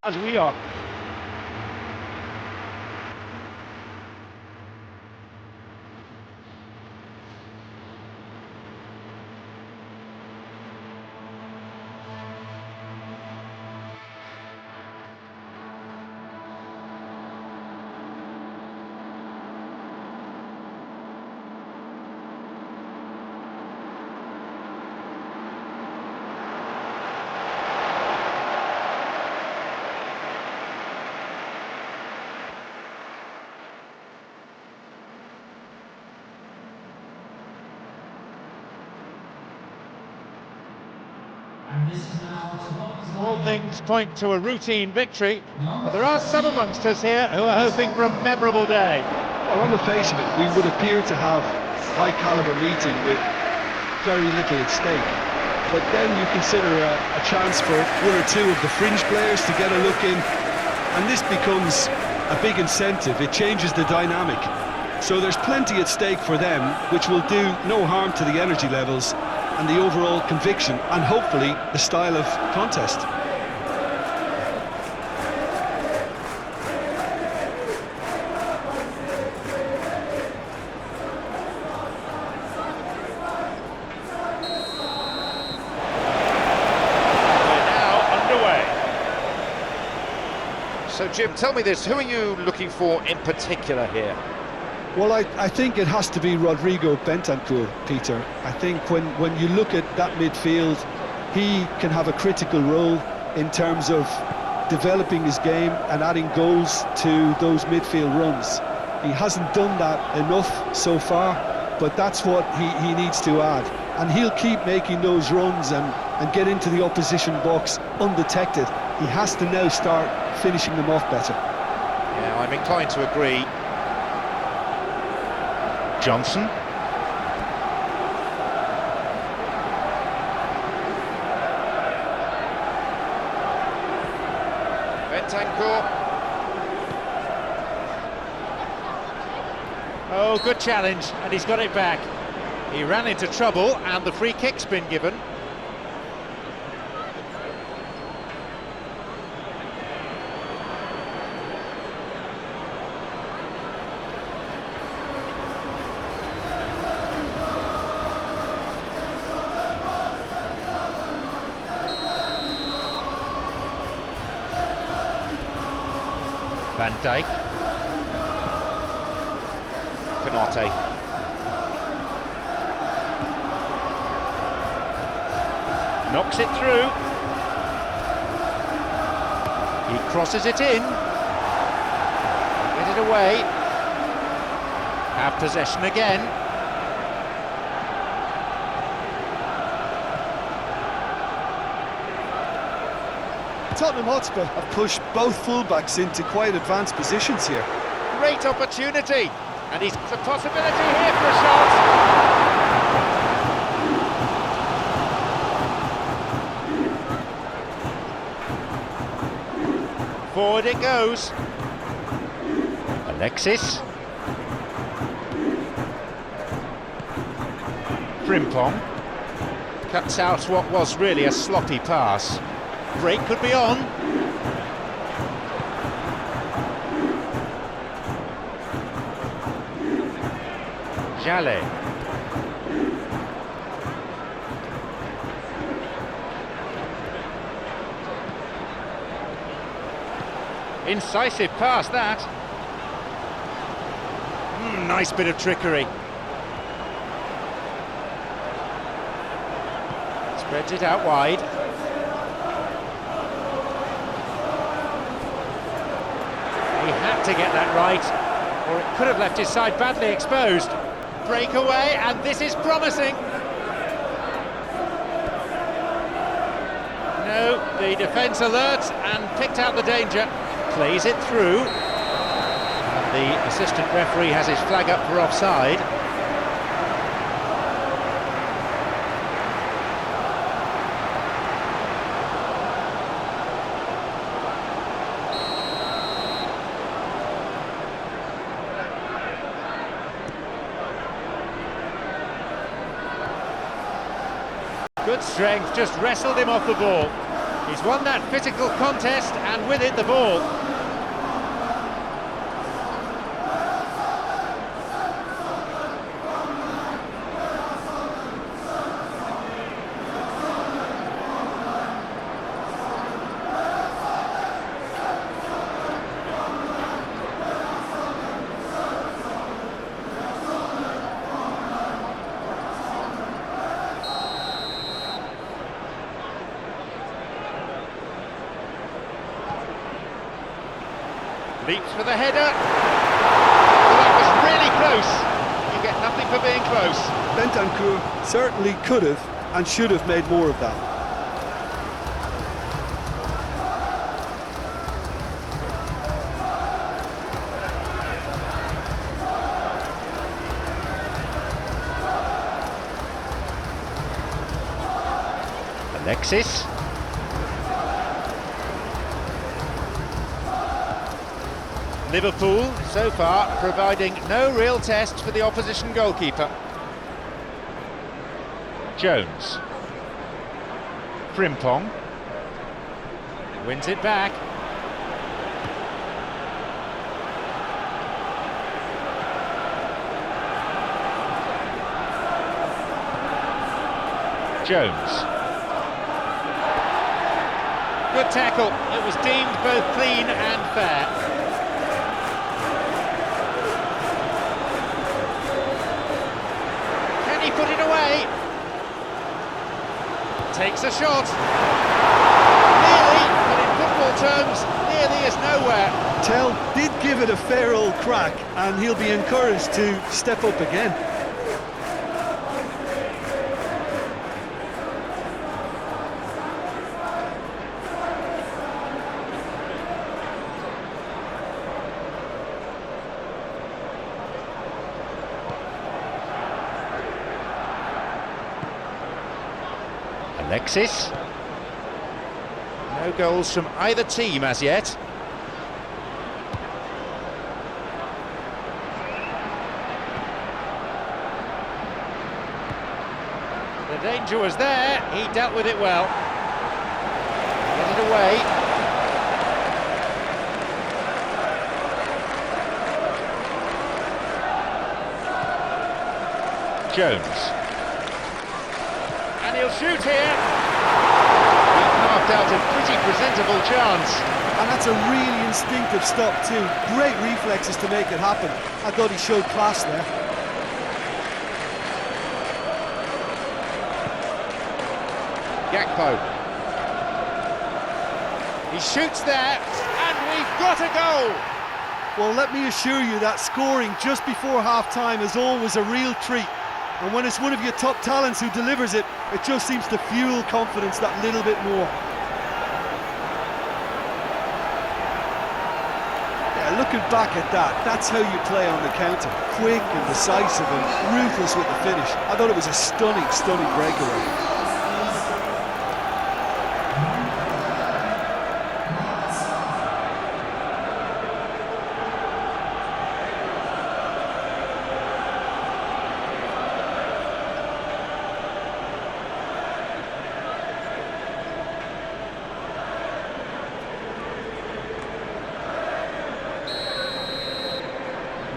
as we are. All things point to a routine victory, but there are some amongst us here who are hoping for a memorable day. Well, on the face of it, we would appear to have high calibre meeting with very little at stake. But then you consider a chance for one or two of the fringe players to get a look in, and this becomes a big incentive. It changes the dynamic. So there's plenty at stake for them, which will do no harm to the energy levels and the overall conviction, and hopefully the style of contest. So Jim, tell me this, who are you looking for in particular here? Well, I think it has to be Rodrigo Bentancur, Peter. I think when you look at that midfield, he can have a critical role in terms of developing his game and adding goals to those midfield runs. He hasn't done that enough so far, but that's what he needs to add. And he'll keep making those runs and get into the opposition box undetected. He has to now start finishing them off better. Yeah, I'm inclined to agree. Johnson. Bentancur. Oh, good challenge, and he's got it back. He ran into trouble, and the free kick's been given. Van Dijk. Canate. Knocks it through. He crosses it in. Get it away. Have possession again. Tottenham Hotspur have pushed both fullbacks into quite advanced positions here. Great opportunity, and he's a possibility here for a shot. Forward it goes. Alexis. Frimpong cuts out what was really a sloppy pass. Break could be on. Jallet. Incisive pass, that. Nice bit of trickery. Spreads it out wide. He had to get that right, or it could have left his side badly exposed. Breakaway, and this is promising. No, the defence alert and picked out the danger. Plays it through. And the assistant referee has his flag up for offside. Good strength, just wrestled him off the ball. He's won that physical contest, and with it the ball. Leaps for the header. Well, that was really close. You get nothing for being close. Bentancur certainly could have and should have made more of that. Alexis. Liverpool, so far, providing no real test for the opposition goalkeeper. Jones. Frimpong. Wins it back. Jones. Good tackle. It was deemed both clean and fair. Put it away. Takes a shot. Nearly, but in football terms, nearly is nowhere. Tell did give it a fair old crack, and he'll be encouraged to step up again. Alexis. No goals from either team as yet. The danger was there, he dealt with it well. Get it away. Jones. And he'll shoot here. He carved out a pretty presentable chance. And that's a really instinctive stop too. Great reflexes to make it happen. I thought he showed class there. Gakpo. He shoots there, and we've got a goal! Well, let me assure you that scoring just before half-time is always a real treat. And when it's one of your top talents who delivers it, it just seems to fuel confidence that little bit more. Yeah, looking back at that, that's how you play on the counter. Quick and decisive and ruthless with the finish. I thought it was a stunning, stunning breakaway.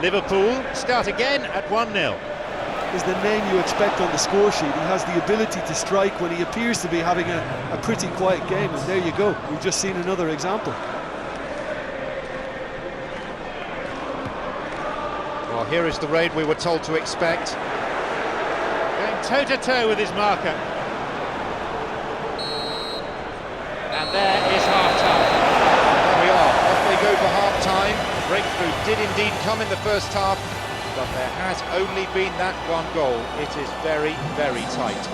Liverpool start again at 1-0. Is the name you expect on the score sheet. He has the ability to strike when he appears to be having a pretty quiet game, and there you go, we've just seen another example. Well, here is the raid we were told to expect. Going toe-to-toe with his marker. And there is half-time. There we are, off they go for half-time. Breakthrough did indeed come in the first half, but there has only been that one goal. It is very, very tight.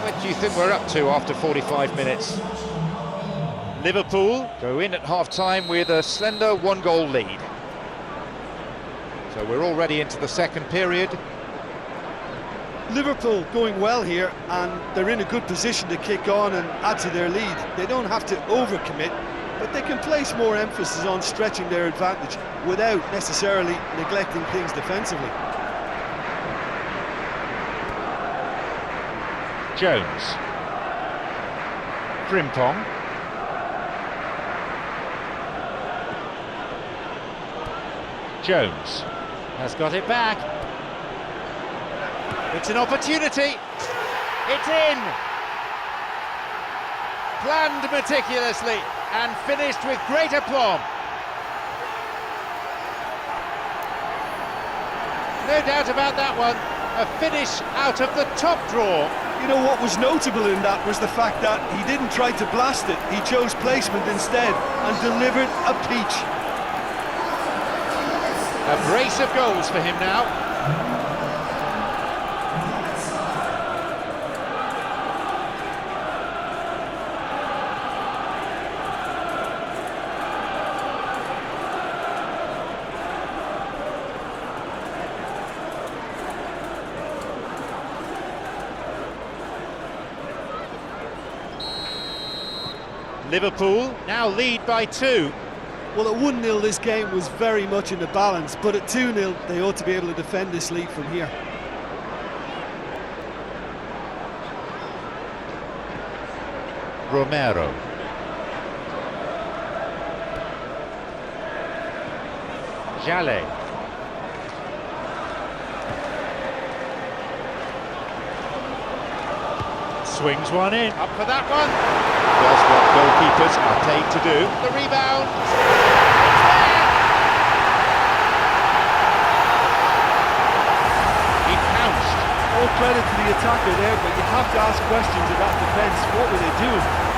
What do you think we're up to after 45 minutes? Liverpool Go in at half-time with a slender one-goal lead. So we're already into the second period. Liverpool going well here, and they're in a good position to kick on and add to their lead. They don't have to overcommit, but they can place more emphasis on stretching their advantage without necessarily neglecting things defensively. Jones. Frimpong. Jones has got it back. It's an opportunity. It's in. Planned meticulously and finished with great aplomb. No doubt about that one. A finish out of the top drawer. You know what was notable in that was the fact that he didn't try to blast it. He chose placement instead and delivered a peach. A brace of goals for him now. Liverpool now lead by 2. Well, at 1-0 this game was very much in the balance, but at 2-0 they ought to be able to defend this lead from here. Romero. Jallet. Swings one in. Up for that one. Does what goalkeepers are paid to do. The rebound. It's there. He pounced. All credit to the attacker there, but you have to ask questions of that defence. What were they doing?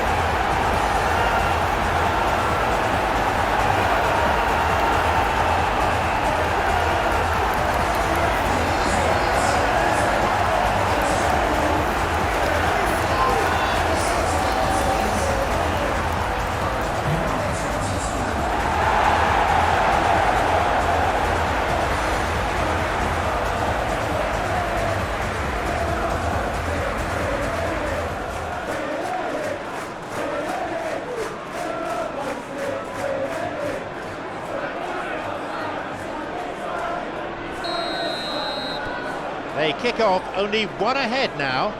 They kick off only one ahead now.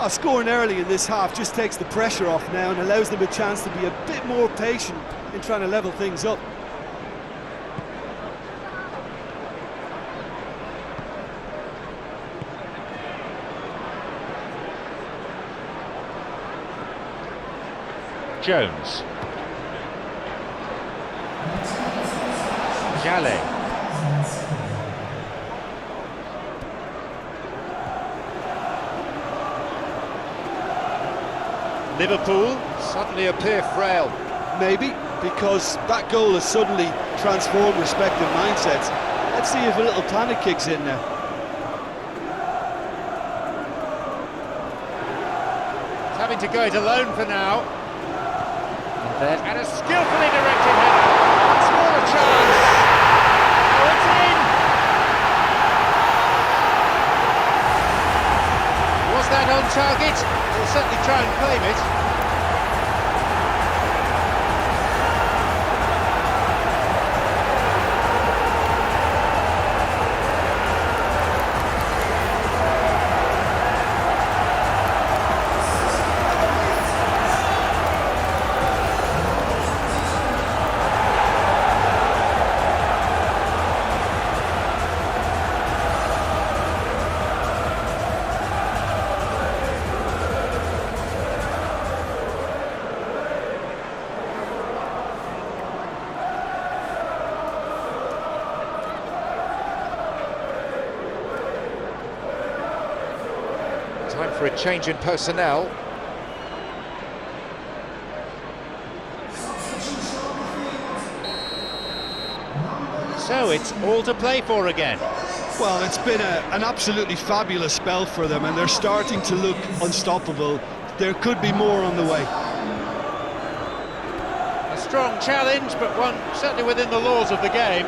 Scoring early in this half just takes the pressure off now and allows them a chance to be a bit more patient in trying to level things up. Jones. Jallet. Liverpool Suddenly appear frail. Maybe, because that goal has suddenly transformed respective mindsets. Let's see if a little panic kicks in now. He's having to go it alone for now. And a skillfully directed header. Score a chance. Oh, it's in! Was that on target? We'll certainly try and claim it. Time for a change in personnel. So it's all to play for again. Well, it's been an absolutely fabulous spell for them, and they're starting to look unstoppable. There could be more on the way. A strong challenge, but one certainly within the laws of the game.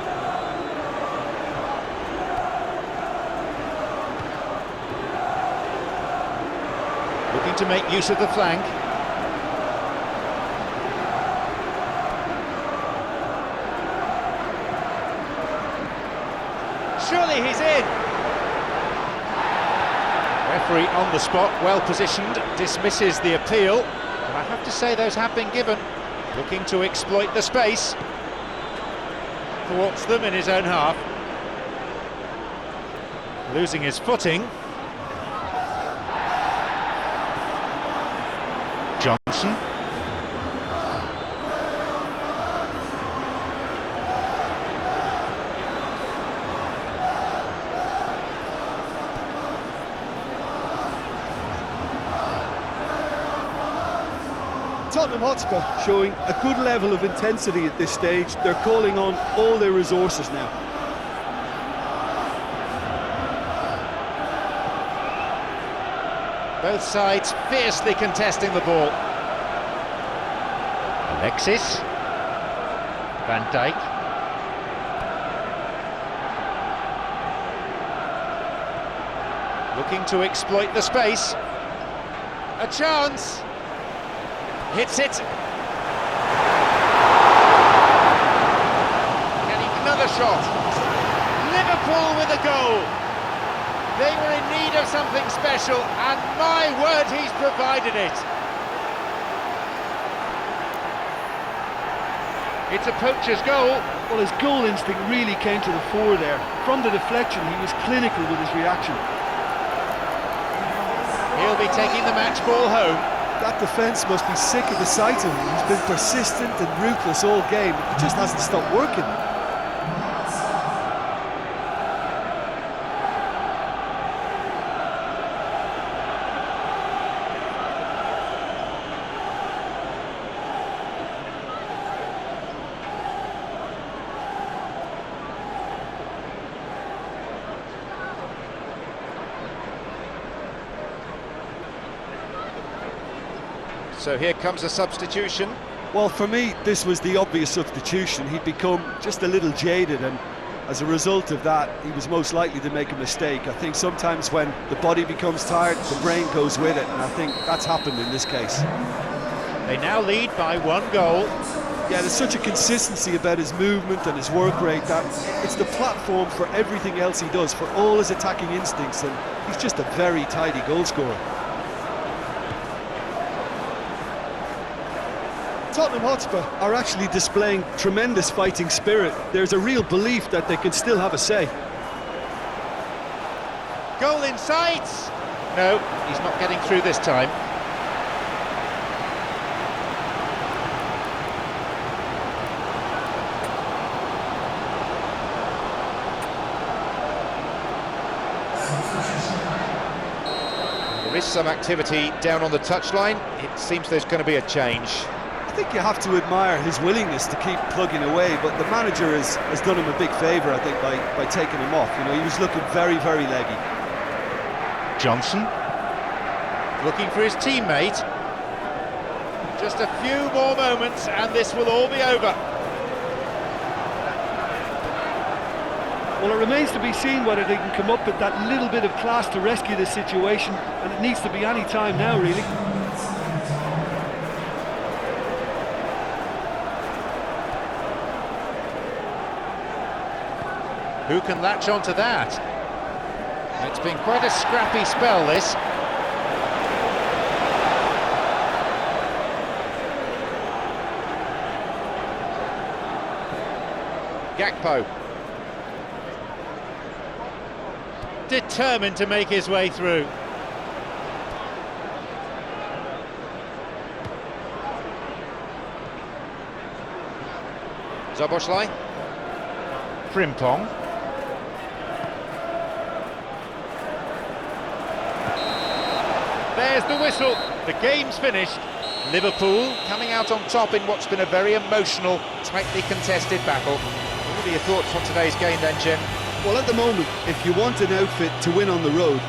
Looking to make use of the flank. Surely he's in! Referee on the spot, well positioned, dismisses the appeal. But I have to say those have been given. Looking to exploit the space. Thwarts them in his own half. Losing his footing. Johnson. Tottenham Hotspur showing a good level of intensity at this stage. They're calling on all their resources now. Both sides fiercely contesting the ball. Alexis. Van Dijk. Looking to exploit the space. A chance. Hits it. Getting another shot. Liverpool with a goal. They were in need of something special, and my word, he's provided it. It's a poacher's goal. Well, his goal instinct really came to the fore there. From the deflection, he was clinical with his reaction. He'll be taking the match ball home. That defence must be sick of the sight of him. He's been persistent and ruthless all game. He just hasn't stopped working. So here comes a substitution. Well, for me, this was the obvious substitution. He'd become just a little jaded, and as a result of that, he was most likely to make a mistake. I think sometimes when the body becomes tired, the brain goes with it, and I think that's happened in this case. They now lead by 1 goal. Yeah, there's such a consistency about his movement and his work rate that it's the platform for everything else he does, for all his attacking instincts, and he's just a very tidy goal scorer. Tottenham Hotspur are actually displaying tremendous fighting spirit. There's a real belief that they can still have a say. Goal in sight! No, he's not getting through this time. There is some activity down on the touchline. It seems there's going to be a change. I think you have to admire his willingness to keep plugging away, but the manager has done him a big favour, I think, by taking him off. You know, he was looking very, very leggy. Johnson. Looking for his teammate. Just a few more moments and this will all be over. Well, it remains to be seen whether they can come up with that little bit of class to rescue this situation, and it needs to be any time now, really. Who can latch on to that? It's been quite a scrappy spell, this. Gakpo. Determined to make his way through. Szoboszlai. Frimpong. There's the whistle, the game's finished. Liverpool coming out on top in what's been a very emotional, tightly contested battle. What are your thoughts on today's game then, Jim? Well, at the moment, if you want an outfit to win on the road,